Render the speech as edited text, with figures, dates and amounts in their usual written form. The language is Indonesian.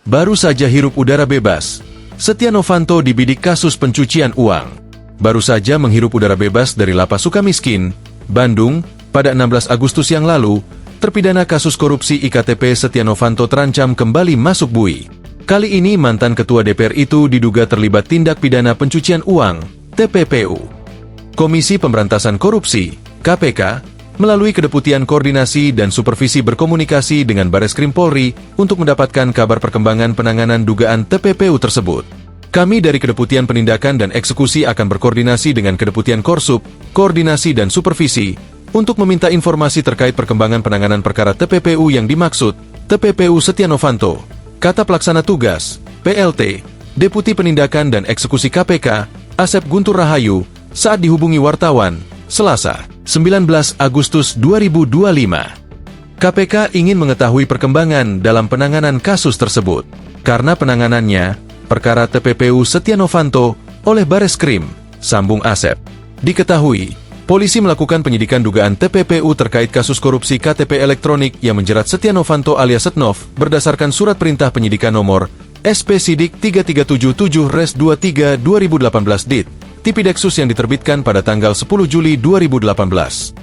Baru saja hirup udara bebas, Setia Novanto dibidik kasus pencucian uang. Baru saja menghirup udara bebas dari Lapas Sukamiskin, Bandung, pada 16 Agustus yang lalu, terpidana kasus korupsi IKTP Setia Novanto terancam kembali masuk bui. Kali ini mantan ketua DPR itu diduga terlibat tindak pidana pencucian uang, TPPU. Komisi Pemberantasan Korupsi, KPK, melalui Kedeputian Koordinasi dan Supervisi berkomunikasi dengan Bareskrim Polri untuk mendapatkan kabar perkembangan penanganan dugaan TPPU tersebut. Kami dari Kedeputian Penindakan dan Eksekusi akan berkoordinasi dengan Kedeputian Korsup, Koordinasi dan Supervisi, untuk meminta informasi terkait perkembangan penanganan perkara TPPU yang dimaksud, TPPU Setia Novanto, kata Pelaksana Tugas, PLT, Deputi Penindakan dan Eksekusi KPK, Asep Guntur Rahayu, saat dihubungi wartawan, Selasa, 19 Agustus 2025. KPK ingin mengetahui perkembangan dalam penanganan kasus tersebut. Karena penanganannya, perkara TPPU Setia Novanto, oleh Bareskrim, sambung Asep. Diketahui, polisi melakukan penyidikan dugaan TPPU terkait kasus korupsi KTP elektronik yang menjerat Setia Novanto alias Setnov berdasarkan surat perintah penyidikan nomor SP Sidik 3377-23-2018 DIT, Tipideksus yang diterbitkan pada tanggal 10 Juli 2018.